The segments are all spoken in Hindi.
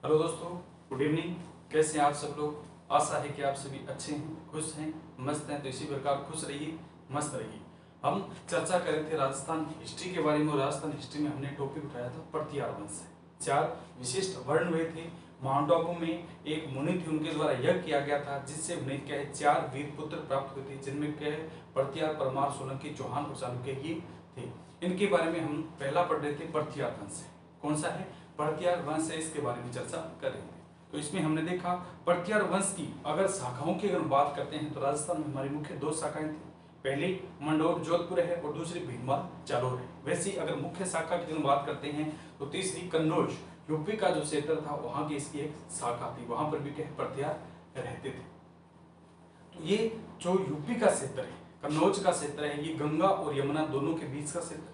हेलो दोस्तों, गुड इवनिंग। कैसे हैं आप सब लोग? आशा है कि आप सभी अच्छे हैं, खुश हैं, मस्त हैं। तो इसी प्रकार खुश रहिए, मस्त रहिए। हम चर्चा कर रहे थे राजस्थान हिस्ट्री के बारे में और राजस्थान हिस्ट्री में हमने टॉपिक उठाया था परतियार वंश से। 4 विशिष्ट वर्ण हुए थे। माउंट आबू में एक मुनि थे, उनके द्वारा यज्ञ किया गया था जिससे उन्हें क्या है 4 वीर पुत्र प्राप्त हुए थे, जिनमें क्या है परतियार, परमार, सोलंकी, चौहान और चालुक्य ये थे। इनके बारे में हम पहला पढ़ रहे थे परतियार वंश। कौन सा है? परतियार वंश है, इसके बारे में चर्चा कर रहे थे। तो इसमें हमने देखा परतियार वंश की अगर शाखाओं की अगर बात करते हैं तो राजस्थान में हमारी मुख्य 2 शाखाएं थी। पहली मंडोर जोधपुर है और दूसरी भीलवाड़ा जालोर है। वैसे ही अगर मुख्य शाखा की बात करते हैं तो तीसरी कन्नौज यूपी का जो क्षेत्र था वहां की इसकी एक शाखा थी, वहां पर भी क्या परतियार रहते थे। तो ये जो यूपी का क्षेत्र है, कन्नौज का क्षेत्र है, ये गंगा और यमुना दोनों के बीच का क्षेत्र है।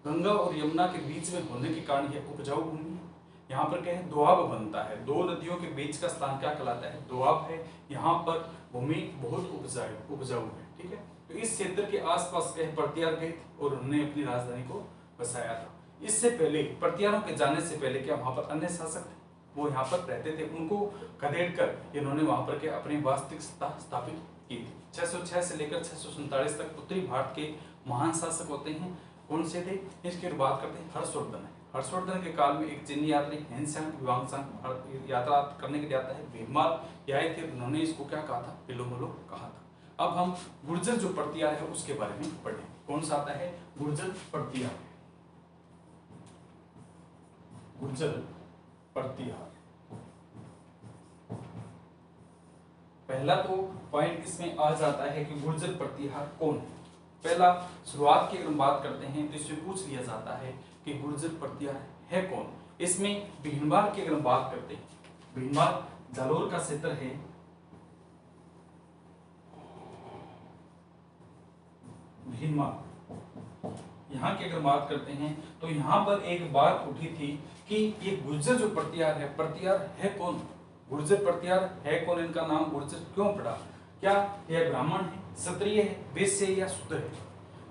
गंगा और यमुना के बीच में होने के कारण यह उपजाऊ भूमि है। यहाँ पर क्या है दोआब बनता है। 2 नदियों के बीच का स्थान क्या कहलाता है? दोआब है। यहाँ पर भूमि बहुत उपजाऊ है। ठीक है, तो इस क्षेत्र के आसपास क्या परतियार गए थे और उन्होंने अपनी राजधानी को बसाया था। इससे पहले परतियारों के जाने से पहले क्या वहां पर अन्य शासक थे, वो यहाँ पर रहते थे। उनको खदेड़ कर इन्होंने वहां पर क्या अपनी वास्तविक सत्ता स्थापित की थी। 606 से लेकर 647 तक उत्तरी भारत के महान शासक होते हैं। कौन से थे? इसकी बात करते हैं हर्षवर्धन। हर्षवर्धन के काल में एक चीनी यात्री हेनसांग युवांगसांग यात्रा करने के लिए आता है। भीलमाल ये आए थे, उन्होंने इसको क्या कहा था? पिलोमलो कहा था। अब हम गुर्जर जो परतियार है उसके बारे में पढ़ें। कौन सा आता है? गुर्जर परतियार। गुर्जर परतियार पहला तो पॉइंट इसमें आ जाता है कि गुर्जर परतियार कौन है। पहला शुरुआत की अगर बात करते हैं तो इसमें पूछ लिया जाता है कि गुर्जर परतियार है कौन। इसमें भीलवाड़ा की अगर बात करते हैं, भीलवाड़ा जालोर का क्षेत्र है। भीलवाड़ा यहाँ की अगर बात करते हैं तो यहाँ पर एक बात उठी थी कि ये गुर्जर जो परतियार है कौन? गुर्जर परतियार है कौन? इनका नाम गुर्जर क्यों पड़ा? क्या यह ब्राह्मण है, क्षत्रिय है, वैश्य या शूद्र है?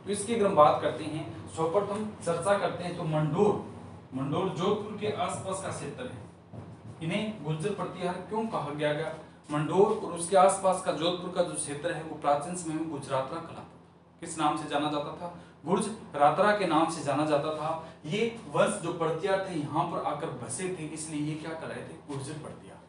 तो इसकी अगर हम बात करते हैं, सर्वप्रथम चर्चा करते हैं तो मंडोर जोधपुर के आसपास का क्षेत्र है। इन्हें गुर्जर परतियार क्यों कहा गया? मंडोर और उसके आसपास का जोधपुर का जो क्षेत्र है वो प्राचीन समय में गुजरातरा कहलाता था। किस नाम से जाना जाता था? गुर्ज रात्रा के नाम से जाना जाता था। ये वंश जो परतियार थे यहाँ पर आकर बसे थे, इसलिए ये क्या कहलाए थे? गुर्जर परतियार।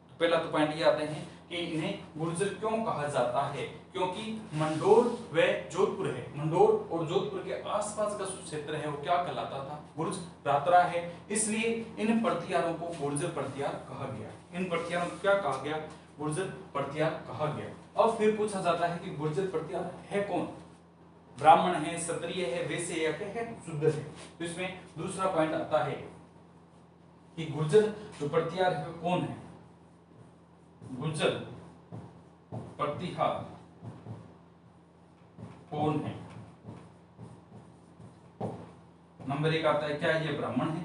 तो पहला तो पॉइंट ये आते हैं कि इन्हें गुर्जर क्यों कहा जाता है? क्योंकि मंडोर व जोधपुर है, मंडोर और जोधपुर के आसपास का जो क्षेत्र है वो क्या कहलाता था? गुर्ज रात्रा है, इसलिए इन परतियारों को गुर्जर परतियार कहा गया। इन परतियारों को क्या कहा गया? गुर्जर परतियार कहा गया। अब फिर पूछा जाता है कि गुर्जर परतियार है कौन? ब्राह्मण है, क्षत्रिय है, वैश्य या क्या है? शूद्र है। तो इसमें दूसरा पॉइंट आता है कि गुर्जर जो परतियार है कौन है? गुर्जर परतियार कौन है? नंबर 1 आता है क्या ये ब्राह्मण है?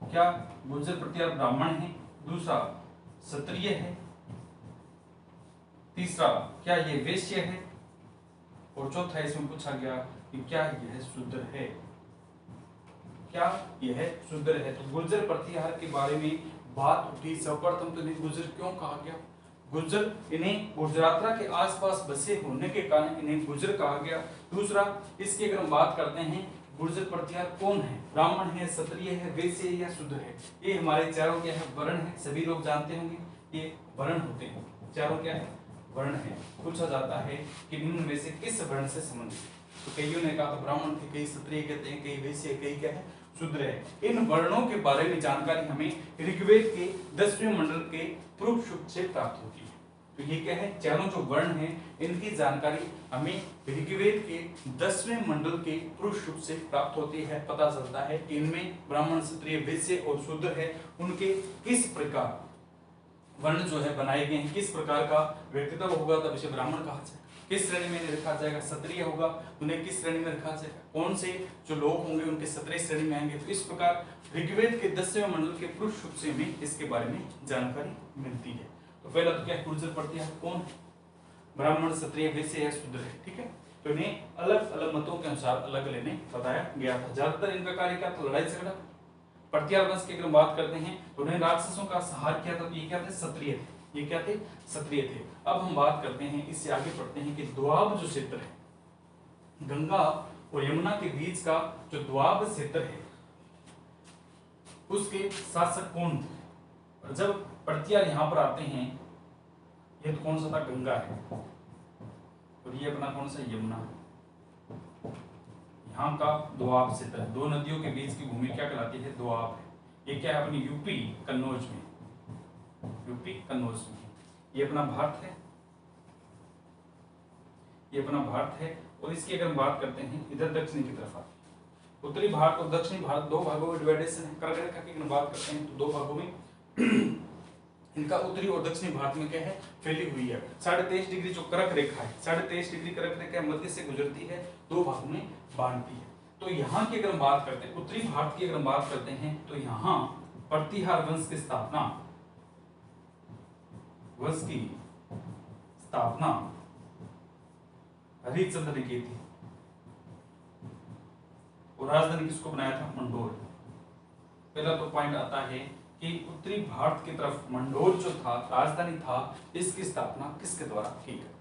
क्या गुर्जर परतियार ब्राह्मण है? दूसरा क्षत्रिय है। तीसरा क्या ये वैश्य है? और चौथा इसमें पूछा गया कि क्या यह शूद्र है? क्या यह शूद्र है? तो गुर्जर परतियार के बारे में बात उठी। सर्वप्रथम तो इन्हें गुर्जर क्यों कहा गया? गुर्जर इन्हें गुजरातरा के आसपास बसे होने के कारण इन्हें गुर्जर कहा गया। दूसरा, इसकी अगर हम बात करते हैं गुर्जर परतियार कौन है? ब्राह्मण है, क्षत्रिय है, वैश्य या शूद्र है? ये हमारे चारों क्या है? वर्ण है। सभी लोग जानते होंगे ये वर्ण होते हैं। चारों क्या है? वर्ण है। पूछा जाता है कि निम्न में से किस वर्ण से संबंधित? तो कईयों ने कहा तो ब्राह्मण थे, कई क्षत्रिय कहते हैं, कई वैश्य, कई क्या है? शूद्र है। इन वर्णों के बारे में जानकारी हमें ऋग्वेद के 10वें मंडल के पूर्व सूक्त से प्राप्त होती है। तो ये क्या है? चारों जो वर्ण हैं इनकी जानकारी हमें ऋग्वेद के 10वें मंडल के पूर्व सूक्त से प्राप्त होती है। पता चलता है कि इनमें ब्राह्मण, क्षत्रिय, वैश्य और शूद्र है, उनके किस प्रकार वर्ण जो है बनाए गए हैं, किस प्रकार का व्यक्तित्व होगा तब इसे ब्राह्मण कहा जाएगा, किस श्रेणी में रखा जाएगा? क्षत्रिय होगा उन्हें किस श्रेणी में रखा जाएगा? कौन से जो लोग होंगे उनके क्षत्रिय श्रेणी में आएंगे? तो इस प्रकार ऋग्वेद के 10वें मंडल के पूर्व सूक्त से हमें इसके बारे में जानकारी मिलती है। तो पहला तो क्या गुर्जर परतियार कौन है? ब्राह्मण, क्षत्रिय, वैश्य या शूद्र है। ठीक है, तो इन्हें अलग अलग मतों के अनुसार अलग लेने बताया गया था। ज्यादातर इनका कार्य क्या था? लड़ाई झगड़ा। प्रत्यार वंश की अगर हम बात करते हैं तो उन्हें राक्षसों का संहार किया था, तो ये क्या थे? क्षत्रिय थे। ये क्या थे? क्षत्रिय थे। अब हम बात करते हैं, इससे आगे पढ़ते हैं कि द्वाब जो क्षेत्र है, गंगा और यमुना के बीच का जो द्वाब क्षेत्र है, उसके शासक कौन थे? जब प्रत्यार यहां पर आते हैं, ये तो कौन सा था? गंगा है, और ये अपना कौन सा? यमुना है। यहाँ का दोआब क्षेत्र है, दो नदियों के बीच की भूमि क्या कहलाती है? दोआब है। ये क्या है? अपनी यूपी कन्नौज में, यूपी कन्नौज में। ये अपना भारत है, ये अपना भारत है। और इसकी अगर हम बात करते हैं, इधर दक्षिणी की तरफ आती है। उत्तरी भारत और दक्षिणी भारत दो भागों में डिवाइडेशन है। कर्क रेखा की अगर बात करते हैं तो दो भागों में इनका उत्तरी और दक्षिणी भारत में क्या है? फैली हुई है। 23.5 डिग्री जो कर्क रेखा है, 23.5 डिग्री कर्क रेखा मध्य से गुजरती है, दो भागों में बांटती है। तो यहाँ की अगर हम बात करते हैं, उत्तरी भारत की अगर हम बात करते हैं, तो यहाँ प्रतिहार वंश की स्थापना, वंश की स्थापना हरिश्चंद्र ने की थी, और राजधानी किसको बनाया था? मंडोर। पहला तो पॉइंट आता है कि उत्तरी भारत की तरफ मंडोर जो था, राजधानी था, इसकी स्थापना किसके द्वारा की गई?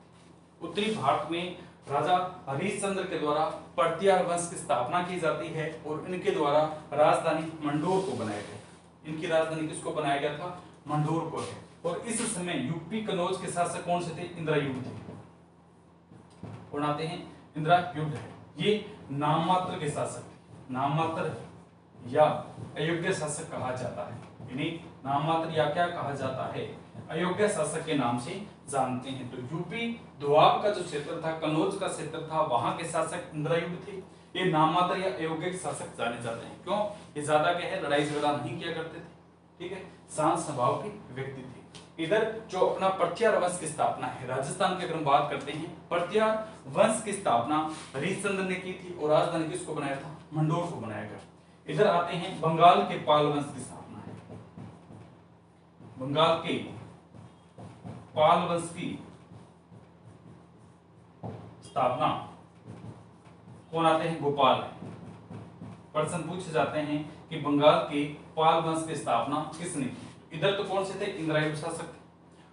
उत्तरी भारत में राजा हरिश्चंद्र के द्वारा प्रत्यार वंश की स्थापना की जाती है, और इनके द्वारा राजधानी मंडोर को बनाया गया। इनकी राजधानी किसको बनाया गया था? मंडोर को है। और इस समय यूपी कन्नौज के शासक कौन से थे? इंद्रायुध थे। कौन आते हैं? इंद्रायुध है। ये नाम मात्र के शासक, नाम मात्र या अयोग्य शासक कहा जाता है। इन्हें नाम मात्र या क्या कहा जाता है? अयोग्य शासक के नाम से जानते हैं। तो यूपी दोआब का जो क्षेत्र था, कन्नौज का क्षेत्र था, वहां के शासक इंद्रायुध थे। ये नाम मात्र या अयोग्य शासक जाने जाते हैं। क्यों? ये ज्यादा क्या है? लड़ाई झगड़ा नहीं किया करते थे, ठीक है, शांत स्वभाव के व्यक्ति थे। इधर जो अपना प्रत्यार वंश की स्थापना है, राजस्थान की अगर हम बात करते हैं, प्रत्यार वंश की स्थापना हरिश्चंद्र ने की थी, और राजधानी किसको बनाया था? मंडोर को बनाया गया। इधर आते हैं, बंगाल के पाल वंश की स्थापना है। बंगाल के पाल वंश की स्थापना कौन आते हैं? गोपाल। प्रश्न पूछे जाते हैं कि बंगाल के पाल वंश की स्थापना किसने की? इधर तो कौन से थे? इंद्रायुध शासक थे।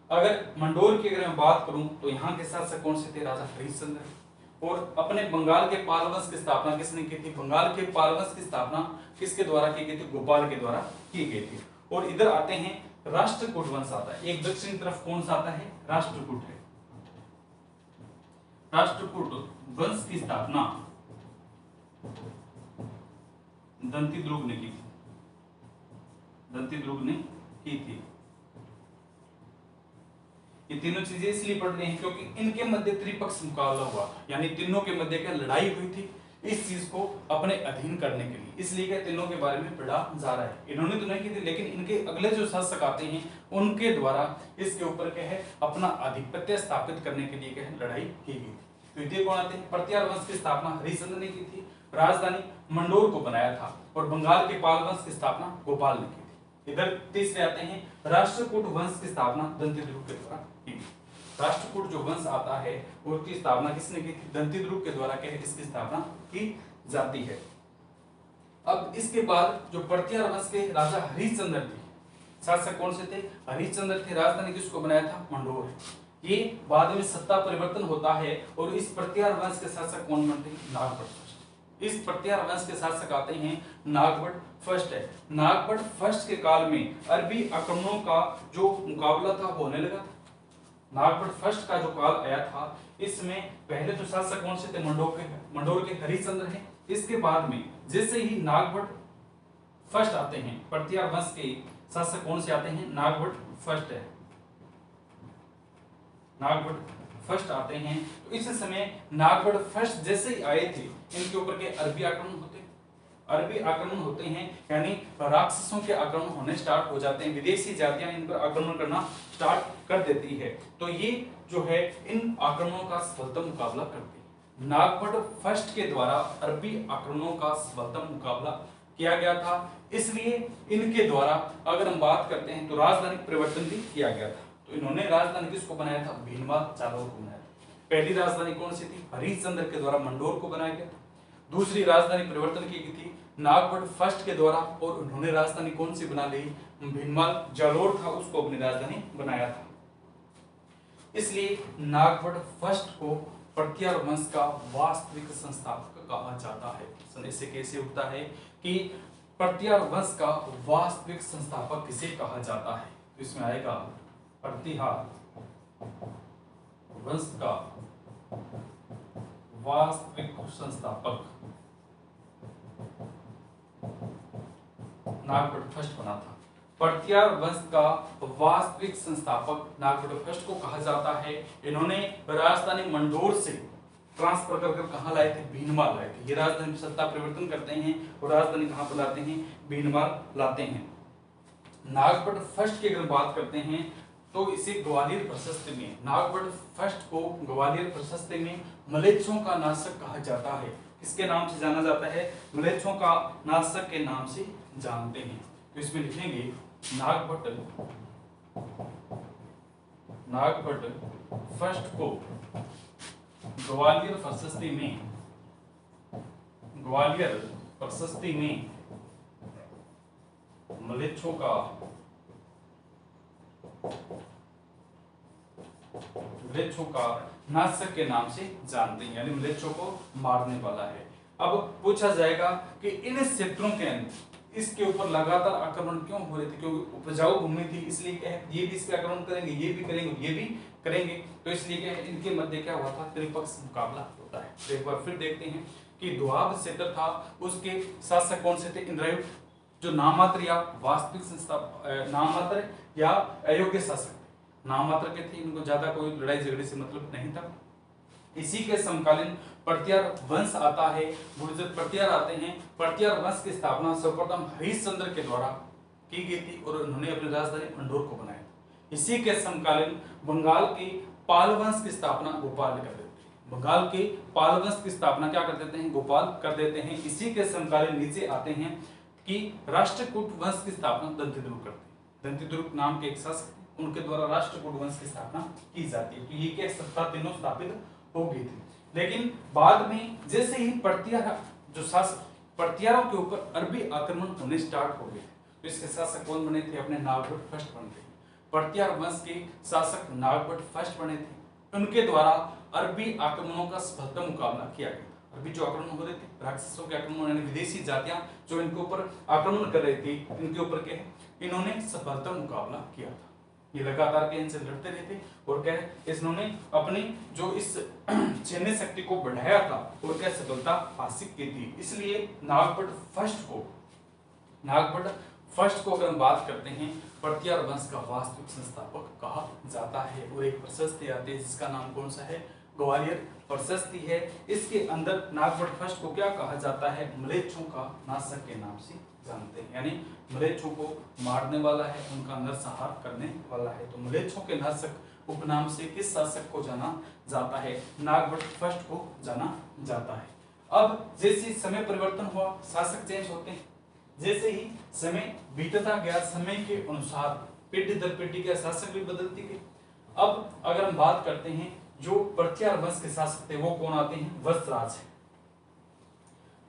अगर मंडोर की अगर मैं बात करूं तो यहाँ के शासक कौन से थे? राजा हरिश्चंद्र। और अपने बंगाल के पाल वंश की स्थापना किसने की थी? बंगाल के पाल वंश की स्थापना किसके द्वारा की गई थी? गोपाल के द्वारा की गई थी। और इधर आते हैं, राष्ट्रकूट वंश आता है। एक दक्षिण तरफ कौन सा आता है? राष्ट्रकूट है। राष्ट्रकूट वंश की स्थापना दंतिद्रुग ने की थी, दंतिद्रुग ने की थी। ये तीनों चीजें इसलिए पढ़ रहे हैं क्योंकि इनके मध्य त्रिपक्ष मुकाबला हुआ, यानी तीनों के मध्य क्या लड़ाई हुई थी इस चीज को अपने अधीन करने के लिए, इसलिए क्या तीनों के बारे में पढ़ा जा रहा है। इन्होंने तो नहीं की थी, लेकिन इनके अगले जो शासक आते हैं उनके द्वारा इसके ऊपर क्या है अपना आधिपत्य स्थापित करने के लिए क्या है लड़ाई की गई। तो ये कौन आते हैं? प्रत्यार वंश की स्थापना हरिश्चंद्र ने की थी, राजधानी मंडोर को बनाया था, और बंगाल के पाल वंश की स्थापना गोपाल ने की थी। इधर तीसरे आते हैं, राष्ट्रकूट वंश की स्थापना दंतिद्रुग के द्वारा की गई। राष्ट्रकूट जो वंश आता है उसकी स्थापना किसने की थी? दंतिद्रुग के द्वारा क्या है इसकी स्थापना की जाती है। अब इसके बाद जो प्रत्यार वंश के राजा हरिश्चंद्र थे, शासक कौन से थे? हरिश्चंद्र थे। राजधानी किसको बनाया था? मंडोर है। ये बाद में सत्ता परिवर्तन होता है और इस प्रत्यार वंश के शासक कौन बनते हैं? नागभट्ट फर्स्ट। इस प्रत्यार वंश के शासक आते हैं नागभट्ट फर्स्ट है। नागभट्ट फर्स्ट के काल में अरबी आक्रमणों का जो मुकाबला था होने लगा था। नागभट्ट फर्स्ट का जो काल आया था इसमें पहले तो शासक कौन से थे? मंडोर के हरिश्चंद्र हैं। इसके बाद में जैसे ही नागभट्ट फर्स्ट आते हैं, प्रत्यार वंश के शासक कौन से आते हैं? नागभट्ट फर्स्ट है। नागभट्ट फर्स्ट आते हैं तो इस समय नागभट्ट फर्स्ट जैसे ही आए थे इनके ऊपर के अरबी आक्रमण होते हैं, यानी राक्षसों के आक्रमण होने स्टार्ट हो जाते हैं। विदेशी जातियां इन पर आक्रमण करना स्टार्ट कर देती है। तो ये जो है इन आक्रमणों का सफलतम मुकाबला करते हैं। नागभट्ट फर्स्ट के द्वारा अरबी आक्रमणों का सफलतम मुकाबला किया गया था, इसलिए इनके द्वारा अगर हम बात करते हैं तो राजधानी परिवर्तन भी किया गया था। तो इन्होंने राजधानी किसको बनाया था? भीलवा चालुक्य को बनाया था। पहली राजधानी कौन सी थी? हरिश्चंद्र के द्वारा मंडोर को बनाया गया था। दूसरी राजधानी परिवर्तन की गई थी नागभट्ट फर्स्ट के द्वारा, और उन्होंने राजधानी कौन सी बना ली? भीनमाल जालोर था उसको अपनी राजधानी बनाया था। इसलिए नागभट्ट फर्स्ट को प्रत्यार वंश का वास्तविक संस्थापक कहा जाता है। इससे कैसे उठता है कि प्रत्यार वंश का वास्तविक संस्थापक किसे कहा जाता है? तो इसमें आएगा प्रत्यार वंश का वास्तविक संस्थापक नागभट्ट फर्स्ट बना था। प्रत्यार वंश का वास्तविक संस्थापक नागभट्ट फर्स्ट को कहा जाता है। इन्होंने राजधानी मंडोर से ट्रांसफर कर कहां लाए थे? भीनमाल लाए थे। ये राजधानी सत्ता परिवर्तन करते हैं और राजधानी कहां पर लाते हैं? भीनमाल लाते हैं। नागभट्ट फर्स्ट की अगर बात करते हैं तो इसे ग्वालियर प्रशस्ति में, नागभट्ट फर्स्ट को ग्वालियर प्रशस्ति में मलेच्छों का नाशक कहा जाता है। किसके नाम से जाना जाता है? मलेच्छों का नाशक के नाम से जानते हैं। तो इसमें लिखेंगे नागभट्ट फर्स्ट को ग्वालियर प्रशस्ति में मलेच्छों का नाशक के नाम से जानते हैं, यानी मलेच्छों को मारने वाला है। अब पूछा जाएगा कि इन क्षेत्रों के अंदर इसके ऊपर लगातार आक्रमण क्यों हो रहे थे? क्योंकि उपजाऊ भूमि थी, इसलिए क्या है, ये भी इस पे आक्रमण करेंगे, ये भी करेंगे, ये भी करेंगे। तो इसलिए क्या है, इनके मध्य क्या हुआ था? त्रिपक्ष मुकाबला होता है। तो एक बार फिर देखते हैं कि दोआब क्षेत्र था, उसके शासक कौन से थे? इंद्रयुक्त, जो नाममात्र या वास्तविक नाममात्र या अयोग्य शासक थे। नाममात्र के थे, इनको ज्यादा कोई लड़ाई झगड़े से मतलब नहीं था। इसी के समकालीन प्रत्यार वंश आता है, प्रत्यार आते हैं। प्रत्यार वंश की स्थापना सर्वप्रथम हरिश्चंद्र के द्वारा की गई थी और उन्होंने अपनी राजधानी मंडोर को बनाया। इसी के समकालीन बंगाल के पाल वंश की स्थापना गोपाल कर देते हैं। बंगाल के पाल वंश की स्थापना क्या कर देते हैं? गोपाल कर देते हैं। इसी के समकालीन नीचे आते हैं कि राष्ट्रकूट वंश की स्थापना दंतिद्रुप करते हैं। दंतिद्रुप नाम के एक शासक, उनके द्वारा राष्ट्रकूट वंश की स्थापना की जाती है। तो ये क्या सत्ता तीनों स्थापित हो गई थी। लेकिन बाद में जैसे ही प्रत्यार जो शासक, प्रत्यारों के ऊपर अरबी आक्रमण होने स्टार्ट हो गए, तो इसके शासक कौन बने थे? अपने नागभट्ट फर्स्ट बने थे। प्रत्यार वंश के शासक नागभट्ट फर्स्ट बने थे। उनके द्वारा अरबी आक्रमणों का सफलता मुकाबला किया गया। अरबी जो आक्रमण हो रहे थे, राक्षसों के आक्रमण, यानी विदेशी जातियां जो इनके ऊपर आक्रमण कर रही थी, इनके ऊपर क्या है, इन्होंने सफलता मुकाबला किया था। ये लगातार के इनसे लड़ते रहते और क्या है, इन्होंने अपनी जो इस सैन्य शक्ति को बढ़ाया था और क्या सफलता हासिल की थी। इसलिए नागभट्ट फर्स्ट को अगर हम बात करते हैं, प्रत्यार वंश का वास्तविक संस्थापक कहा जाता है। और एक प्रशस्ति आती है जिसका नाम कौन सा है? ग्वालियर प्रशस्ति है। इसके अंदर नागभट्ट फर्स्ट को क्या कहा जाता है? मलेच्छों का नाशक के नाम से जानते हैं, यानी मलेच्छों को मारने वाला है, उनका नरसंहार करने वाला है। तो मलेच्छों के नाशक उपनाम से किस शासक को जाना जाता है? नागभट्ट फर्स्ट को जाना जाता है। अब जैसे समय परिवर्तन हुआ, शासक चेंज होते हैं। जैसे ही समय बीतता गया, समय के अनुसार पीढ़ी दर पीढ़ी के शासक भी बदलती गई। अब अगर हम बात करते हैं, जो प्रत्यार वंश के शासक थे वो कौन आते हैं? वत्सराज है।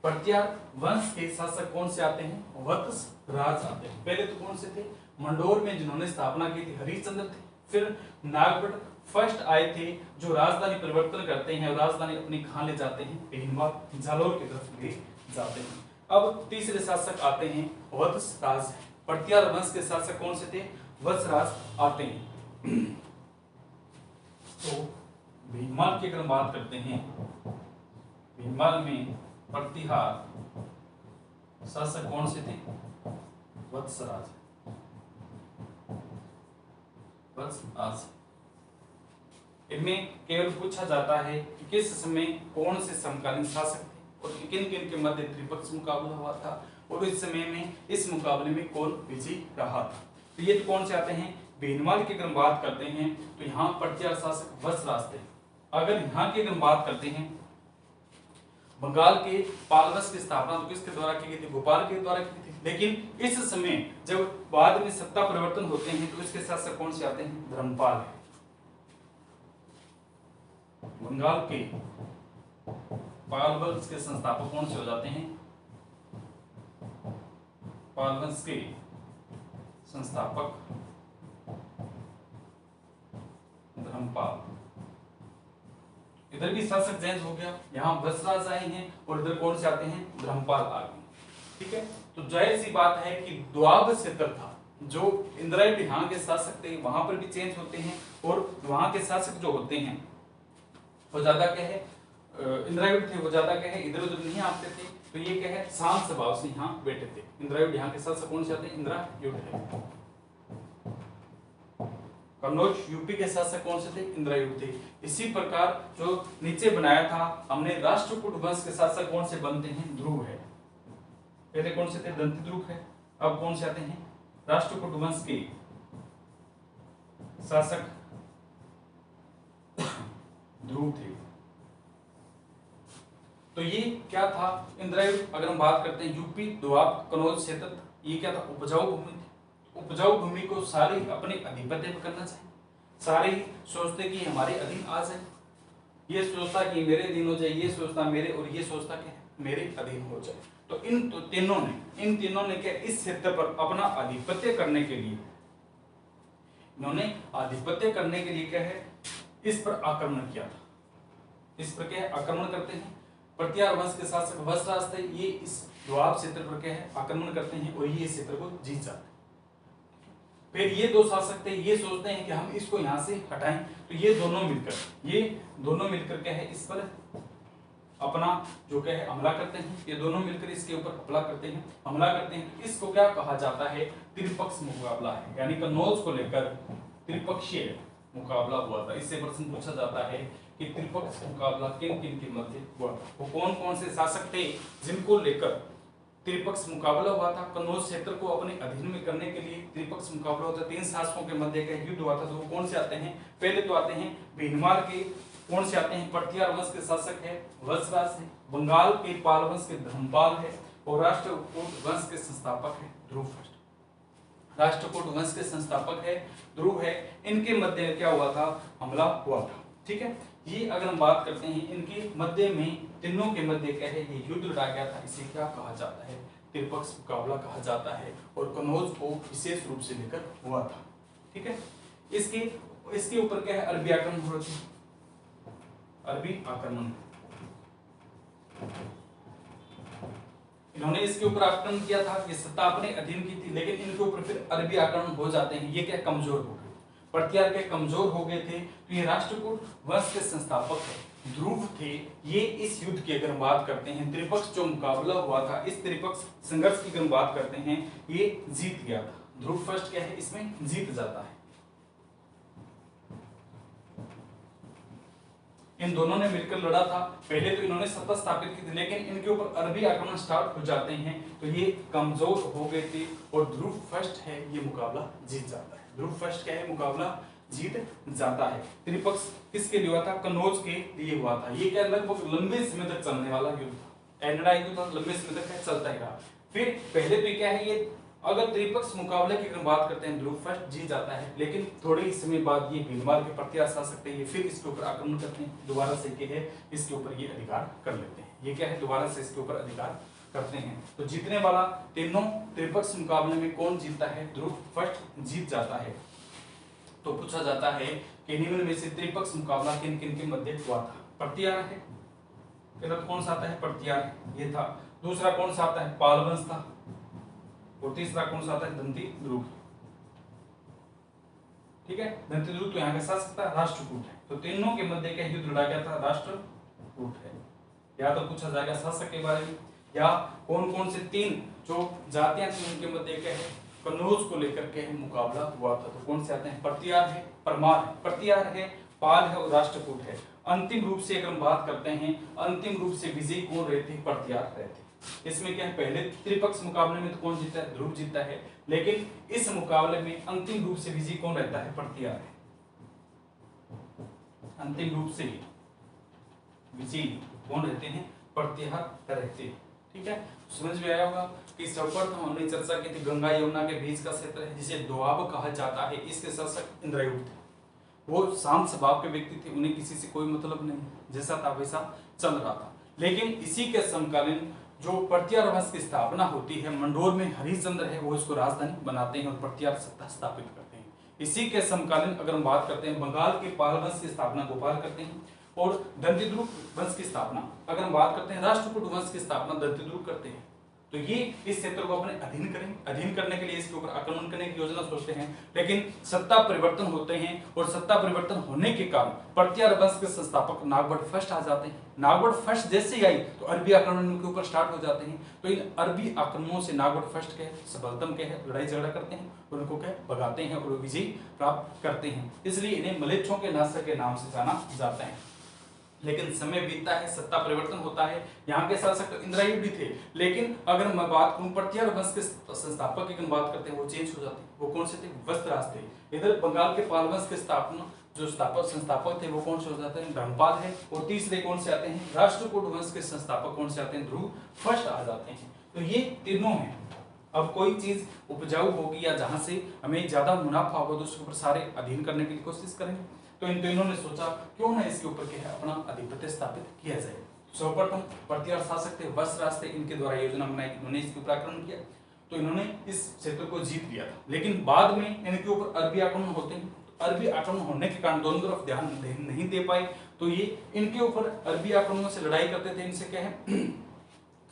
प्रत्यार वंश के शासक कौन से आते हैं? वत्सराज आते हैं। पहले तो कौन से थे? मंडोर में जिन्होंने स्थापना की थी हरिश्चंद्र थे। फिर नागभट्ट फर्स्ट आए थे, जो राजधानी परिवर्तन करते हैं और राजधानी अपनी कहां ले जाते हैं? भीनमाल जालोर की तरफ ले जाते हैं। अब तीसरे शासक आते हैं वत्सराज। प्रत्यार वंश के शासक कौन से थे? वत्सराज आते हैं। तो भीनमाल की अगर बात करते हैं, भीनमाल में प्रत्यार शासक कौन से थे? वत्सराज। इनमें केवल पूछा जाता है कि किस समय कौन से समकालीन शासक थे और किन किन के मध्य त्रिपक्षीय मुकाबला हुआ था और इस समय में इस मुकाबले में कौन विजयी रहा था। तो ये तो कौन से आते हैं? भीनमाल की अगर बात करते हैं तो यहाँ प्रत्यार शासक वत्सराज थे। अगर यहाँ की अगर बात करते हैं, बंगाल के पाल वंश की स्थापना तो किसके द्वारा की गई थी? गोपाल के द्वारा की थी। लेकिन इस समय जब बाद में सत्ता परिवर्तन होते हैं तो इसके शासक कौन से आते हैं? धर्मपाल है। बंगाल के पाल वंश के संस्थापक कौन से हो जाते हैं? पाल वंश के संस्थापक धर्मपाल। इधर भी शासक चेंज हो गया, यहाँ वत्सराज आए हैं और इधर कौन से आते हैं, धर्मपाल आ गए। ठीक है, तो जाहिर सी बात है कि द्वाब क्षेत्र था, जो इंद्रायण यहाँ के शासक थे वहां पर भी चेंज होते हैं, और वहां के शासक जो होते हैं वो ज्यादा क्या है, इंद्रायण थे वो ज्यादा क्या है इधर उधर नहीं आते थे, तो ये क्या है शांत स्वभाव से यहाँ बैठे थे। इंद्रायण यहाँ के शासक कौन से आते हैं, इंद्रायण है। कन्नौज यूपी के शासक कौन से थे, इंद्रायण थे। इसी प्रकार जो नीचे बनाया था हमने, राष्ट्रकूट वंश के शासक कौन से बनते हैं, ध्रुव है। पहले कौन से थे, दंती ध्रुव है। अब कौन से आते हैं, राष्ट्रकूट वंश के शासक ध्रुव थे। तो ये क्या था, इंद्रायण अगर हम बात करते हैं यूपी दोआब कन्नौज क्षेत्र, ये क्या था, उपजाऊ भूमि थी। उपजाऊ भूमि को सारे अपने अधिपत्य में करना चाहिए, सारे ही सोचते कि हमारे अधीन आ जाए, ये सोचता कि मेरे अधीन हो जाए, ये सोचता मेरे, और ये सोचता कि मेरे अधीन हो जाए। तो इन तीनों ने क्या इस क्षेत्र पर अपना आधिपत्य करने के लिए, इन्होंने आधिपत्य करने के लिए क्या है, इस पर आक्रमण किया था। इस पर क्या है, आक्रमण करते हैं। प्रतिहार वंश के शासक वत्सराज थे, ये इस दोआब क्षेत्र पर क्या है, आक्रमण करते हैं और ये इस क्षेत्र को जीत जाते हैं। फिर ये दो शासक थे, ये सोचते हैं कि हम इसको यहाँ से हटाएं, तो ये दोनों मिलकर क्या है, इस पर अपना जो क्या है हमला करते हैं। ये दोनों मिलकर इसके ऊपर हमला करते हैं। इसको क्या कहा जाता है, त्रिपक्ष मुकाबला है, यानी कन्नौज को लेकर त्रिपक्षीय मुकाबला हुआ था। इससे प्रश्न पूछा जाता है कि त्रिपक्ष मुकाबला किन किन के मध्य हुआ, वो कौन कौन से शासक थे जिनको लेकर त्रिपक्ष मुकाबला हुआ था। कन्नौज क्षेत्र को अपने अधीन में करने के लिए त्रिपक्ष मुकाबला होता है, तीन शासकों के मध्य का युद्ध हुआ था। तो वो कौन से आते हैं, पहले तो आते हैं भीनमार के कौन से आते हैं, प्रतिहार वंश के शासक है वत्सराज है, बंगाल के पाल वंश के धर्मपाल है, और राष्ट्रकूट वंश के संस्थापक है ध्रुव फर्स्ट। राष्ट्रकूट वंश के संस्थापक है ध्रुव है, इनके मध्य क्या हुआ था, हमला हुआ था। ठीक है, ये अगर हम बात करते हैं इनके मध्य में, तीनों के मध्य क्या है, ये युद्ध लड़ा गया था। इसे क्या कहा जाता है, त्रिपक्ष मुकाबला कहा जाता है, और कन्नौज को विशेष रूप से लेकर हुआ था। ठीक है, इसके ऊपर क्या है, अरबी आक्रमण हो रहे थे, अरबी आक्रमण, इन्होंने इसके ऊपर आक्रमण किया था, ये सत्ता अपने अधीन की थी, लेकिन इनके ऊपर फिर अरबी आक्रमण हो जाते हैं। ये क्या कमजोर हो गए, प्रतिहार के कमजोर हो गए थे। तो ये राष्ट्रकूट वंश के संस्थापक है ध्रुव थे, ये इस युद्ध की अगर बात करते हैं, त्रिपक्ष जो मुकाबला हुआ था, इस त्रिपक्ष संघर्ष की अगर बात करते हैं, ये जीत गया था। ध्रुव फर्स्ट क्या है, इसमें जीत जाता है। इन दोनों ने मिलकर लड़ा था। पहले तो इन्होंने सत्ता स्थापित की थी, लेकिन इनके ऊपर अरबी आक्रमण स्टार्ट हो जाते हैं, तो ये कमजोर हो गए थे, और ध्रुव फर्स्ट है ये मुकाबला जीत जाता है। ध्रुव फर्स्ट क्या है, मुकाबला जीत जाता है। त्रिपक्ष किसके लिए हुआ था, कन्नौज के लिए हुआ था। ये क्या लगभग लंबे समय तक चलने वाला युद्ध था, एनडा युद्ध था, लंबे समय तक चलता ही रहा। फिर पहले तो क्या है, ये अगर त्रिपक्ष मुकाबले की अगर बात करते हैं, ध्रुव फर्स्ट जीत जाता है, लेकिन थोड़े ही समय बाद ये भीलवाल के प्रतिहार शासक थे, ये फिर इसके ऊपर आक्रमण करते हैं, दोबारा से क्या है, इसके ऊपर ये अधिकार कर लेते हैं। ये क्या है, दोबारा से इसके ऊपर अधिकार करते हैं। तो जीतने वाला तीनों त्रिपक्ष मुकाबले में कौन जीतता है, ध्रुव फर्स्ट जीत जाता है। तो पूछा जाता है कि निम्न में से त्रिपक्ष मुकाबला किन किन के मध्य हुआ था। प्रतिहार है, पहला कौन सा आता है, प्रतिहार ये था। दूसरा कौन सा आता है, पाल वंश था, और तीसरा कौन सा आता है, दंती ध्रुव। ठीक है, दंती ध्रुव तो यहाँ का शासक था, राष्ट्रकूट है। तो तीनों के मध्य क्या युद्ध लड़ा गया था, राष्ट्रकूट है। या तो पूछा जाएगा शासक के बारे में, या कौन कौन से तीन जो जातियां थी उनके मध्य क्या है, कन्नौज को लेकर के मुकाबला हुआ था। तो कौन से आते हैं, प्रतिहार है, परमार है, प्रतिहार है, पाल है, और राष्ट्रकूट है। अंतिम रूप से अगर हम बात करते हैं, अंतिम रूप से विजयी कौन रहे थे, प्रतिहार रहे थे। इसमें क्या है, पहले त्रिपक्ष मुकाबले में तो कौन जीता है, ध्रुव जीता है, लेकिन इस मुकाबले में अंतिम रूप से विजयी कौन रहता है, प्रतिहार है। अंतिम रूप से विजयी कौन रहते हैं, प्रतिहार रहते हैं। ठीक है, समझ में आया होगा कि सर्वप्रथम हमने चर्चा की थी, गंगा यमुना के बीच का क्षेत्र है जिसे दोआब कहा जाता है। इसके शासक इंद्रायण थे, वो शांत स्वभाव के व्यक्ति थे, उन्हें किसी से कोई मतलब नहीं, जैसा था वैसा चल रहा था। लेकिन इसी के समकालीन जो प्रत्यार वंश की स्थापना होती है, मंडोर में हरिश्चंद्र है वो इसको राजधानी बनाते हैं और प्रत्यार सत्ता स्थापित करते हैं। इसी के समकालीन अगर हम बात करते हैं, बंगाल के पाल वंश की स्थापना गोपाल करते हैं और दंतिद्रुप वंश की स्थापना अगर हम बात करते हैं, राष्ट्रकूट वंश की स्थापना दंतिद्रुप करते हैं। तो ये इस क्षेत्र को अपने अधीन करेंगे, अधीन करने के लिए इसके ऊपर आक्रमण करने की योजना सोचते हैं, लेकिन सत्ता परिवर्तन होते हैं और सत्ता परिवर्तन होने के कारण प्रत्यार वंश के संस्थापक नागभट्ट फर्स्ट आ जाते हैं। नागभट्ट फर्स्ट जैसे ही आई तो अरबी आक्रमण उनके ऊपर स्टार्ट हो जाते हैं। तो इन अरबी आक्रमणों से नागभट्ट फर्स्ट के सबलतम के है लड़ाई झगड़ा करते हैं और उनको क्या भगाते हैं और विजय प्राप्त करते हैं। इसलिए इन्हें मलेच्छों के नाशक के नाम से जाना जाता है। लेकिन समय बीतता है, सत्ता परिवर्तन होता है, यहाँ के शासक इंद्रायुधी थे, लेकिन अगर मैं बात करूं प्रत्यार वंश के संस्थापक की बात करते हैं वो चेंज हो जाते हैं। वो कौन से थे? वस्त्रराज थे। इधर बंगाल के पाल वंश के स्थापना जो संस्थापक थे वो कौन से हो जाते हैं? धर्मपाल है। और तीसरे कौन से आते हैं? राष्ट्रकूट वंश के संस्थापक कौन से आते हैं? ध्रुव फर्स्ट आ जाते हैं। तो ये तीनों हैं। अब कोई चीज उपजाऊ होगी या जहां से हमें ज्यादा मुनाफा होगा तो उसके ऊपर सारे अधीन करने की कोशिश करेंगे। तो इन तीनों ने सोचा क्यों ना इसके ऊपर क्या है अपना आधिपत्य स्थापित किया जाए। सर्वप्रथम प्रत्यार शासक थे, वस्त्रराज थे, इनके द्वारा योजना बनाई, इन्होंने इसके ऊपर आक्रमण किया तो इन्होंने इस क्षेत्र को जीत लिया था। लेकिन बाद में इनके ऊपर अरबी आक्रमण होते हैं। अरबी आक्रमण होने के कारण दोनों तरफ ध्यान नहीं दे पाए तो ये इनके ऊपर अरबी आक्रमणों से लड़ाई करते थे। इनसे क्या है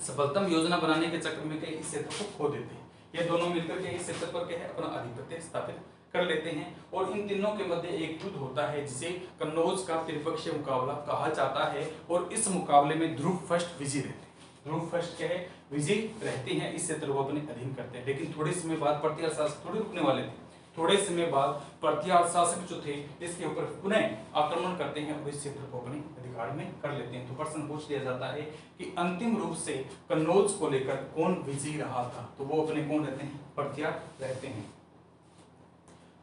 सफलतम योजना बनाने के चक्कर में इस क्षेत्र को खो देते हैं। ये दोनों मिलकर के इस क्षेत्र पर क्या है अपना आधिपत्य स्थापित कर लेते हैं। और इन तीनों के मध्य एक युद्ध होता है जिसे कन्नौज का त्रिपक्षीय मुकाबला कहा जाता है। और इस मुकाबले में ध्रुव फर्स्ट विजयी रहते हैं। ध्रुव फर्स्ट क्या है? विजयी रहते हैं, इस क्षेत्र को अपने अधीन करते हैं। लेकिन थोड़े समय बाद प्रत्यार शासक थोड़े रुकने वाले थे। थोड़े समय बाद प्रत्यार शासक जो थे इसके ऊपर पुनः आक्रमण करते हैं और इस क्षेत्र को अपने अधिकार में कर लेते हैं। तो प्रश्न पूछ लिया जाता है कि अंतिम रूप से कन्नौज को लेकर कौन विजयी रहा था? तो वो अपने कौन रहते हैं? प्रत्यार रहते हैं।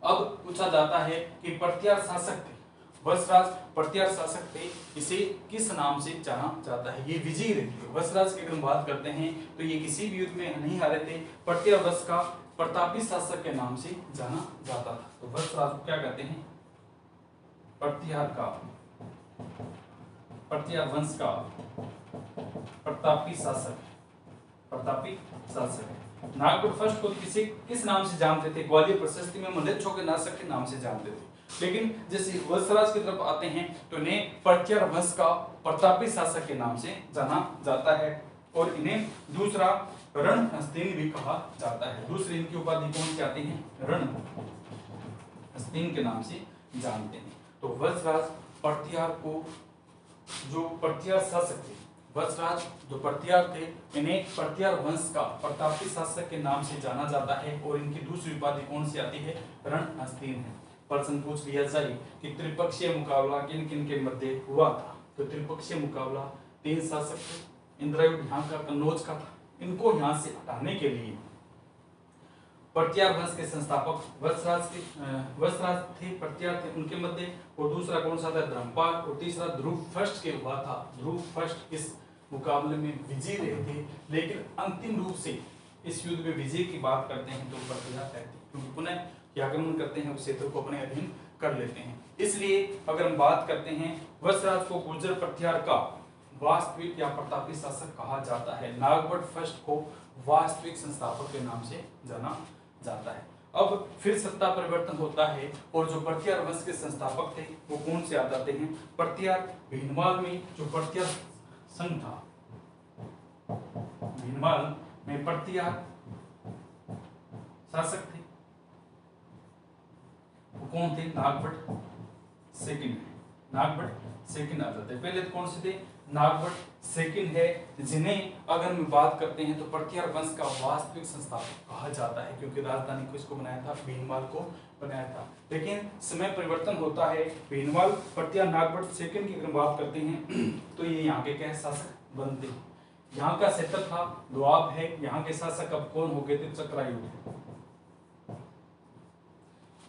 अब पूछा जाता है कि प्रत्यार शासक थे, वस्त्रराज प्रत्यार शासक थे, इसे किस नाम से जाना जाता है? ये विजयी रहे थे। वस्त्रराज की अगर हम बात करते हैं तो ये किसी भी युद्ध में नहीं हारे थे। प्रत्यार वंश का प्रतापी शासक के नाम से जाना जाता था। तो वस्त्रराज को क्या कहते हैं? प्रत्यार वंश का प्रतापी शासक, प्रतापी शासक। नागभट्ट फर्स्ट को किस नाम से जानते थे? ग्वालियर प्रशस्ति में मलेच्छों के नाशक के नाम से जानते थे। लेकिन जैसे वस्त्रराज की तरफ आते हैं तो इन्हें प्रत्यार वंश का प्रतापी शासक के नाम से जाना जाता है और इन्हें दूसरा रणहस्तीन भी कहा जाता है। दूसरी इनकी उपाधि कौन सी आती है? रणहस्तीन के नाम से जानते हैं। तो वस्त्रराज प्रत्यार को जो प्रत्यार शासक थे, वस्त्रराज जो प्रत्यार थे इन्हें प्रत्यार वंश का प्रतापी शासक के नाम से जाना जाता है और इनकी दूसरी उपाधि कौन सी आती है? रणहस्तीन है। प्रश्न पूछ लिया जाए कि त्रिपक्षीय मुकाबला किन किन के मध्य हुआ था? तो त्रिपक्षीय मुकाबला 3 शासक थे, इंद्रायुध यहाँ का, कन्नौज का था। इनको यहाँ से हटाने के लिए प्रत्यार वंश के संस्थापक वस्त्रराज थे, प्रत्यार थे, उनके मध्य। और दूसरा कौन सा था? धर्मपाल। और तीसरा ध्रुव फर्स्ट के हुआ था। ध्रुव फर्स्ट इस मुकाबले में विजयी रहे थे, लेकिन अंतिम रूप से इस युद्ध में विजय की बात करते हैं तो प्रत्यार रहते हैं, क्योंकि पुनः आक्रमण करते हैं, उस क्षेत्र को अपने अधीन कर लेते हैं। इसलिए अगर हम बात करते हैं वस्त्रराज को गुर्जर प्रत्यार का वास्तविक या प्रतापी शासक कहा जाता है। नागभट्ट फर्स्ट को वास्तविक संस्थापक के नाम से जाना जाता है। अब फिर सत्ता परिवर्तन होता है और जो प्रत्यार वंश के संस्थापक थे वो कौन से आ जाते हैं? प्रत्यार भीनमाल में जो प्रत्यार संघ था, भीनमाल में प्रत्यार शासक थे, वो कौन थे? नागभट्ट सेकंड। नागभट्ट सेकंड आ जाते हैं। पहले तो कौन से थे? नागभट्ट सेकंड है, जिन्हें अगर हम बात करते हैं तो प्रत्यार वंश का वास्तविक संस्थापक कहा जाता है, क्योंकि राजधानी को इसको बनाया था, भीनमाल को बनाया था। लेकिन समय परिवर्तन होता है। भीनमाल प्रत्यार नागभट्ट सेकंड की अगर बात करते हैं तो ये यहाँ के क्या शासक बनते हैं। यहाँ का क्षेत्र था दोआब है, यहाँ के शासक अब कौन हो गए थे? चक्रायुध।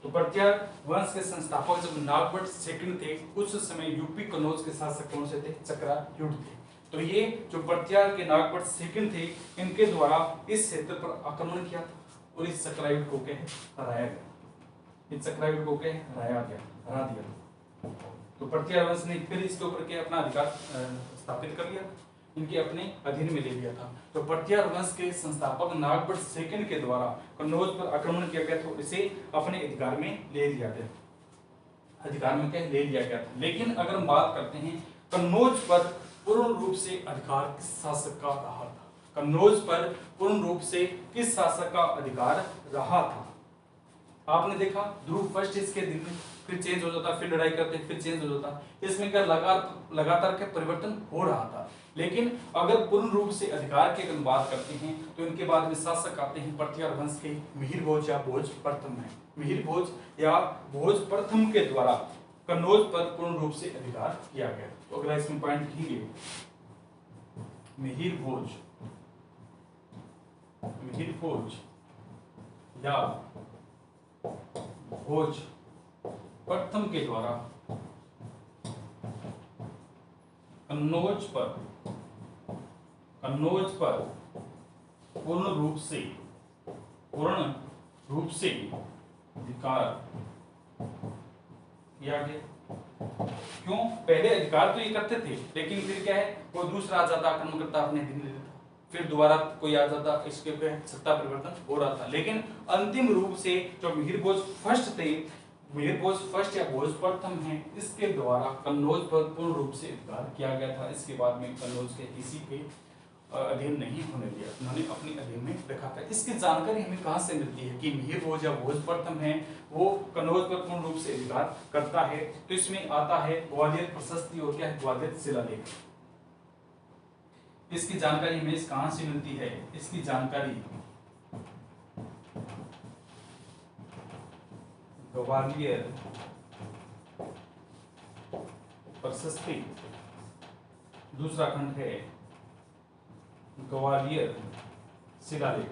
तो प्रत्यार वंश के संस्थापक जब नागभट्ट सेकंड थे उस समय यूपी कन्नौज के शासक कौन से थे? चक्रायुध थे। तो ये जो प्रत्यार के नागभट्ट सेकंड थे इनके द्वारा इस क्षेत्र पर आक्रमण किया था और इस चक्रायुध को क्या हराया गया। इस चक्रायुध को क्या हराया गया, हरा दिया। तो प्रत्यार वंश ने फिर इसके ऊपर क्या अपना अधिकार स्थापित कर लिया। इनके अपने अधीन में ले लिया था। तो पटियार वंश के संस्थापक नागभट्ट सेकंड के द्वारा कन्नौज पर आक्रमण किया गया था, इसे अपने अधिकार में ले लिया गया, अधिकार में क्या ले लिया गया था। लेकिन अगर हम बात करते हैं कन्नौज पर पूर्ण रूप से अधिकार किस शासक का रहा था, कन्नौज पर पूर्ण रूप से किस शासक का अधिकार रहा था। आपने देखा ध्रुव फर्स्ट इसके दिन में फिर चेंज हो जाता, फिर लड़ाई करते फिर चेंज हो जाता, इसमें क्या लगातार क्या परिवर्तन हो रहा था। लेकिन अगर पूर्ण रूप से अधिकार की अगर बात करते हैं तो इनके बाद में शासक आते हैं पटियार वंश के मिहिर भोज या भोज प्रथम है। मिहिर भोज या भोज प्रथम के द्वारा कन्नौज पर पूर्ण रूप से अधिकार किया गया। तो अगला इसमें पॉइंट लिखेंगे मिहिर भोज या भोज प्रथम के द्वारा कन्नौज पर पूर्ण रूप से अधिकार किया गया। क्यों? पहले अधिकार तो ये करते थे, लेकिन फिर क्या है, कोई दूसरा आ जाता, आक्रमण करता, अपने अधीन ले लेता, फिर दोबारा कोई आ जाता, इसके पे सत्ता परिवर्तन हो रहा था। लेकिन अंतिम रूप से जो मिहिर भोज फर्स्ट थे, मिहिर भोज फर्स्ट या भोज प्रथम है, इसके द्वारा कन्नौज पर पूर्ण रूप से अधिकार किया गया था। इसके बाद में कन्नौज के किसी के अधीन नहीं होने दिया, उन्होंने अपने अधीन में रखा था। इसकी जानकारी हमें कहां से मिलती है कि मिहिर भोज या भोज प्रथम है वो कन्नौज पर पूर्ण रूप से अधिकार करता है। तो इसमें आता है ग्वालियर प्रशस्ति और क्या है, ग्वालियर शिलालेख। इसकी जानकारी हमें कहां से मिलती है, इसकी जानकारी ग्वालियर प्रशस्ति, दूसरा खंड है ग्वालियर शिलालेख।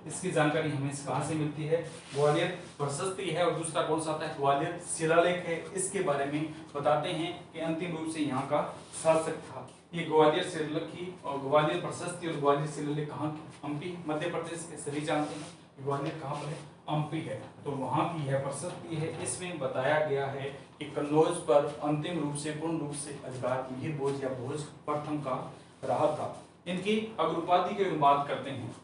इसकी जानकारी हमें कहां से मिलती है, ग्वालियर प्रशस्ति है और दूसरा कौन सा आता है, ग्वालियर शिलालेख है। इसके बारे में बताते हैं कि अंतिम रूप से यहाँ का शासक था ये ग्वालियर शिलालेख और ग्वालियर प्रशस्ति और ग्वालियर शिलालेख कहाँ की, हम्पी मध्य प्रदेश के सभी जानते हैं। ग्वालियर कहाँ पर है, हम्पी है, तो वहाँ की है प्रशस्ति है। इसमें बताया गया है कि कन्नौज पर अंतिम रूप से पूर्ण रूप से अधिकार मिहिर भोज या भोज प्रथम का रहा था। इनकी अगर उपाधि की बात करते हैं,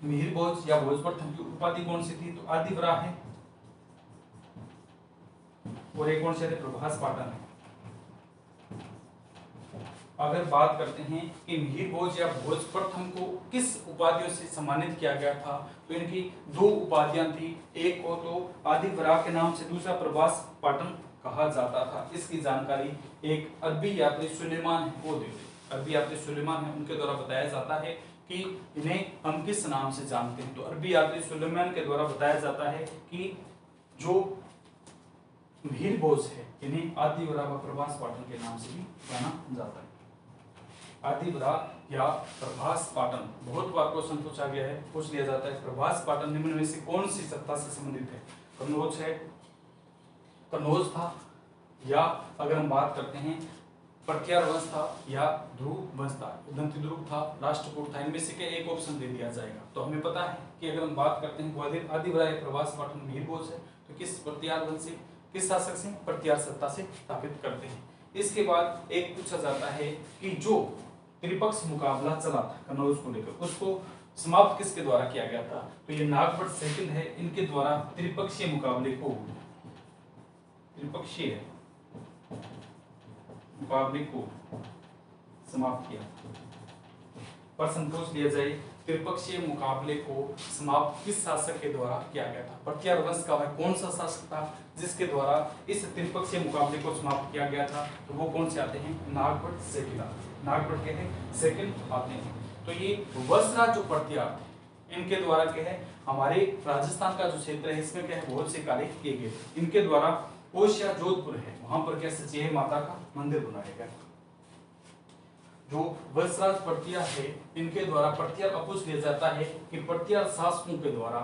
मिहिर भोज या भोज प्रथम की उपाधि कौन सी थी, तो आदिवरा है और एक कौन से थे, प्रभास पाटन है। अगर बात करते हैं कि मिहिर भोज या भोज प्रथम को किस उपाधियों से सम्मानित किया गया था, तो इनकी दो उपाधियां थी, एक को तो आदिवरा के नाम से, दूसरा प्रभास पाटन कहा जाता था। इसकी जानकारी एक अरबी यात्री सुलेमान है वो देते, अरबी यात्री सुलेमान है, उनके द्वारा बताया जाता है कि इन्हें हम किस नाम से जानते हैं। तो अरबी यात्री सुलेमान के द्वारा बताया जाता है कि जो मिहिर भोज है इन्हें आदिवरा व प्रभास पाटन के नाम से भी जाना जाता है। आदिवरा या प्रभास पाटन, बहुत बार क्वेश्चन पूछा गया है, पूछ लिया जाता है। प्रभास पाटन निम्न में से कौन सी सत्ता से संबंधित है, कन्नौज है, कन्नौज था, या अगर हम बात करते हैं पटियार वंश था या ध्रुव वंश था, उदंती ध्रुव था, राष्ट्रकूट था, इनमें से क्या एक ऑप्शन दे दिया जाएगा। तो हमें पता है कि अगर हम बात करते हैं ग्वालियर आदिवरा या प्रभास पाटन मिहिर भोज है, तो किस पटियार वंश से, किस शासक से, पटियार सत्ता से स्थापित करते हैं। इसके बाद एक पूछा जाता है कि जो त्रिपक्ष मुकाबला चला था कन्नौज को लेकर, उसको समाप्त किसके द्वारा किया गया था, तो ये नागभट्ट सेकंड है, इनके द्वारा त्रिपक्षीय मुकाबले को समाप्त किया। प्रश्न पूछ लिया जाए, त्रिपक्षीय मुकाबले को समाप्त किस शासक के द्वारा किया गया था, पटियार वंश का वह कौन सा शासक था जिसके द्वारा इस त्रिपक्षीय मुकाबले को समाप्त किया गया था, तो वो कौन से आते हैं, नागभट्ट सेकंड, नागभट्ट के हैं सेकंड आते हैं। तो ये वंशराज जो पटियार थे इनके द्वारा क्या है, हमारे राजस्थान का जो क्षेत्र है इसमें क्या है, बहुत से कार्य किए गए। इनके द्वारा ओसिया जोधपुर है, वहां पर क्या सचेय माता का मंदिर बनाया गया। जो वंशराज पटियार है इनके द्वारा पटियार का पूछ लिया जाता है कि पटियार शासकों के द्वारा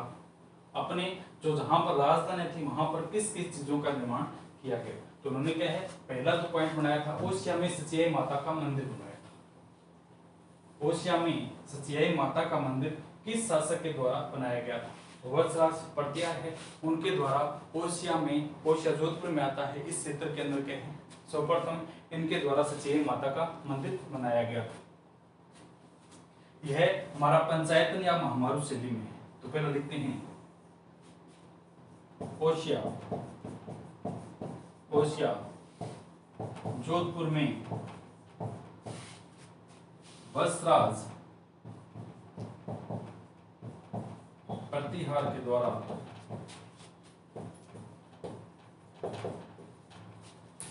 अपने जो जहां पर राजधानी थी वहां पर किस किस चीजों का निर्माण किया गया। तो उन्होंने क्या है, पहला जो पॉइंट बनाया था, ओसिया में सचेय माता का मंदिर बनाया था। ओसिया में सचेय माता का मंदिर किस शासक के द्वारा बनाया गया था, वत्सराज प्रत्यार है, उनके द्वारा ओसिया जोधपुर में आता है, इस क्षेत्र के अंदर के हैं। सर्वप्रथम इनके द्वारा सचेई माता का मंदिर बनाया गया था। यह हमारा पंचायतन या महामारू शैली में है। तो पहले लिखते हैं ओसिया जोधपुर में वत्सराज प्रतिहार के द्वारा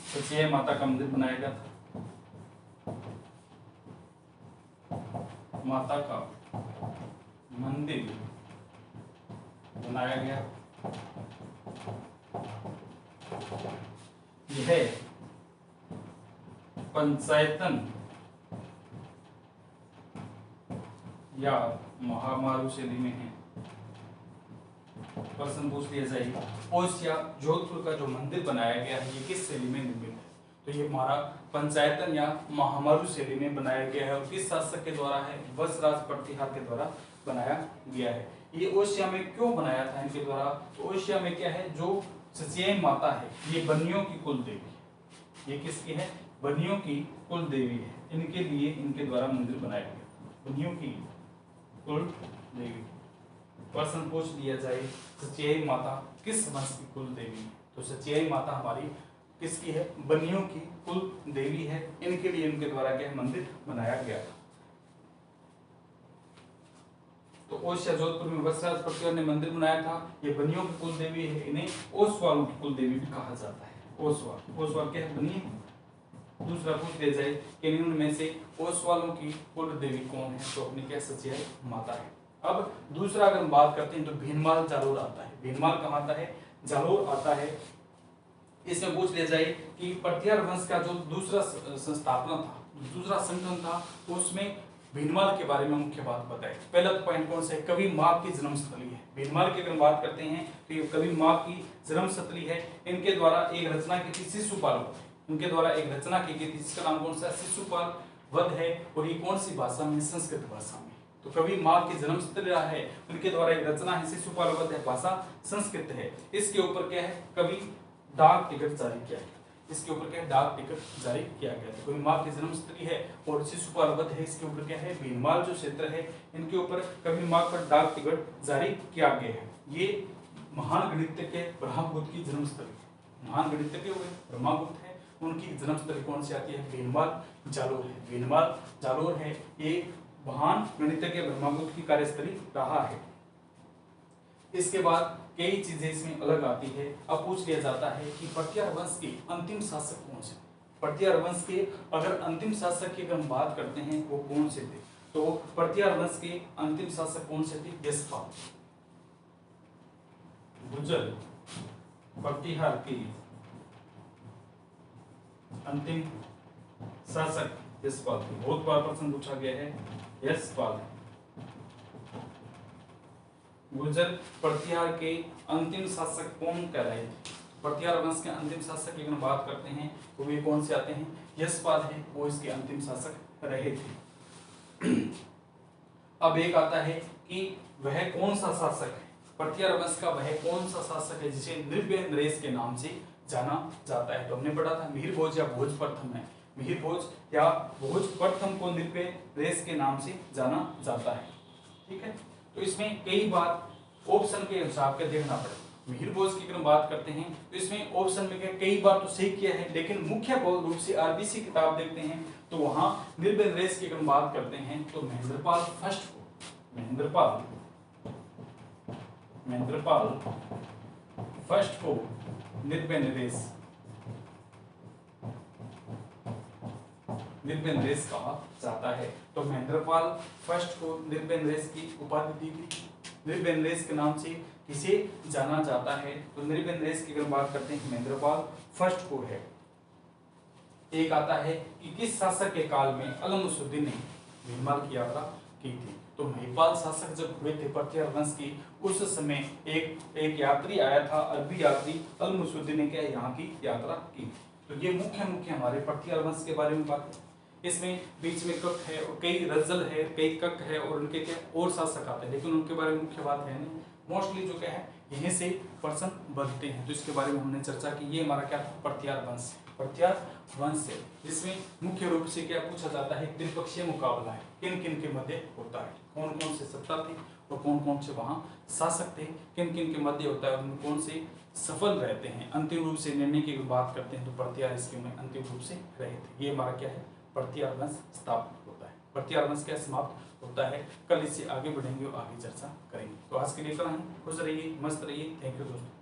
सचेई माता का मंदिर बनाया गया था। माता का मंदिर बनाया गया। यह पंचायतन या महामारू शैली में है। प्रश्न पूछ लिया जाएगा, ओसिया जोधपुर का जो मंदिर बनाया गया है ये किस शैली में निर्मित है? तो ये हमारा पंचायतन या महामारू शैली में बनाया गया है और किस शासक के द्वारा है? वत्सराज प्रतिहार के द्वारा बनाया गया है। ये ओसिया में क्यों बनाया था इनके द्वारा? तो ओसिया में क्या है, जो सचेई माता है ये बनियों की कुल देवी है। ये किसकी है? बनियों की कुल देवी है। इनके लिए इनके द्वारा मंदिर बनाया गया, बनियों की कुल देवी। प्रश्न पूछ लिया जाए, सचेई माता किस वंश की कुल देवी है? तो सचेई माता हमारी किसकी है? बनियों की कुल देवी है। इनके लिए इनके द्वारा क्या मंदिर बनाया गया था। तो ओसिया जोधपुर में वत्सराज प्रतिहार ने मंदिर बनाया था। ये बनियों की कुल देवी है। इन्हें ओसवालों की कुल देवी भी कहा जाता है। ओसवाल क्या है? बनिए। दूसरा पूछ लिया जाए कि इनमें से ओसवालों की कुल देवी कौन है? तो अपनी क्या सचेई माता है। अब दूसरा अगर हम बात करते हैं तो भीनमाल जालोर आता है। भीनमाल कहाँ आता है? जालोर आता है। इसमें पूछ लिया जाए कि प्रतिहार वंश का जो दूसरा संस्थापना था, दूसरा संगठन था, उसमें भीनमाल के बारे में मुख्य बात बताए। पहला पॉइंट कौन सा है? कवि माँ की जन्मस्थली है। भीनमाल की अगर बात करते हैं तो ये कवि माँ की जन्मस्थली है। इनके द्वारा एक रचना की थी शिशुपाल। इनके द्वारा एक रचना की गई थी जिसका नाम कौन सा? शिशुपाल वध है। और ये कौन सी भाषा में? संस्कृत भाषा में। तो कवि माँ की जन्मस्थली रहा है, उनके द्वारा एक रचना है शिशुपाल वध है, भाषा संस्कृत है। इसके ऊपर क्या है? कवि डाक टिकट जारी किया गया। इसके ऊपर क्या है? डाक टिकट जारी किया गया था। कवि माँ की जन्मस्थली है और शिशुपाल वध है। इसके ऊपर क्या है? भीनमाल जो क्षेत्र है इनके ऊपर कवि माँ पर डाक टिकट जारी किया गया है। ये महान गणितज्ञ के ब्रह्मगुप्त की जन्मस्थली है। महान गणितज्ञ हुए ब्रह्मगुप्त है, उनकी जन्मस्थली कौन सी आती है? भीनमाल जालोर है। भीनमाल जालोर है। ये महान गणितज्ञ ब्रह्मगुप्त की कार्यस्थली रहा है। इसके बाद कई चीजें इसमें अलग आती है। अब पूछ लिया जाता है कि प्रतिहार वंश के अंतिम शासक कौन से? प्रतिहार वंश के अगर अंतिम शासक की अगर हम बात करते हैं वो कौन से थे? तो प्रतिहार वंश के अंतिम शासक कौन से थे? यशपाल। गुर्जर प्रतिहार के अंतिम शासक यशपाल थे। बहुत बार प्रश्न पूछा गया है, यशपाल। गुर्जर प्रतिहार के अंतिम शासक कौन कहलाए थे? प्रतिहार वंश के अंतिम शासक की अगर बात करते हैं तो वे कौन से आते हैं? यशपाल है, वो इसके अंतिम शासक रहे थे। अब एक आता है कि वह कौन सा शासक है? प्रतिहार वंश का वह कौन सा शासक है जिसे नृव्य नरेश के नाम से जाना जाता है? तो हमने पढ़ा था मिहिर भोज या भोज प्रथम है। मिहिर भोज या भोज प्रथम को नृव्य नरेश के नाम से जाना जाता है। ठीक है, तो इसमें कई बात ऑप्शन के हिसाब से देखना पड़ेगा। मिहिर भोज की अगर बात करते हैं तो इसमें ऑप्शन में क्या कई बार तो सही किया है, लेकिन मुख्य रूप से आरबीसी किताब देखते हैं तो वहां निर्भय नरेश की अगर बात करते हैं तो महेंद्रपाल फर्स्ट को महेंद्रपाल फर्स्ट को निर्भय नरेश कहा जाता है। तो महेंद्रपाल फर्स्ट को निर्भय नरेश की उपाधि दी गई। निर्भय नरेश के नाम से किसे जाना जाता है? तो निर्भय नरेश की अगर बात करते हैं महेंद्रपाल फर्स्ट को है। एक आता है कि किस शासक के काल में अलमुसुद्दीन ने भीनमाल की यात्रा की थी? तो महिपाल शासक जब हुए थे प्रतिहार वंश की, उस समय एक यात्री आया था, अरबी यात्री अलमुसुद्दीन ने क्या यहाँ की यात्रा की। तो ये मुख्य हमारे प्रतिहार वंश के बारे में बात है। इसमें बीच में कक है और कई रज्जल है, कई कक है और उनके क्या और शासक आते हैं, लेकिन उनके बारे में मुख्य बात है नहीं। मोस्टली जो क्या है यहीं से पर्सन बनते हैं, तो इसके बारे में हमने चर्चा की। ये हमारा क्या था, प्रत्यार वंश। प्रत्यार वंश है जिसमें मुख्य रूप से क्या पूछा जाता है, त्रिपक्षीय मुकाबला है किन किन के मध्य होता है, कौन कौन से सत्ता थे और कौन कौन से वहाँ शासक थे, किन किन के मध्य होता है, उनमें कौन से सफल रहते हैं, अंतिम रूप से निर्णय की बात करते हैं तो प्रत्यार इसके में अंतिम रूप से रहे थे। ये हमारा क्या है, प्रत्यार वंश स्थापित होता है, प्रत्यार वंश क्या समाप्त होता है। कल इससे आगे बढ़ेंगे और आगे चर्चा करेंगे। तो आज के लिए इतना ही, खुश रहिए, मस्त रहिए। थैंक यू दोस्तों।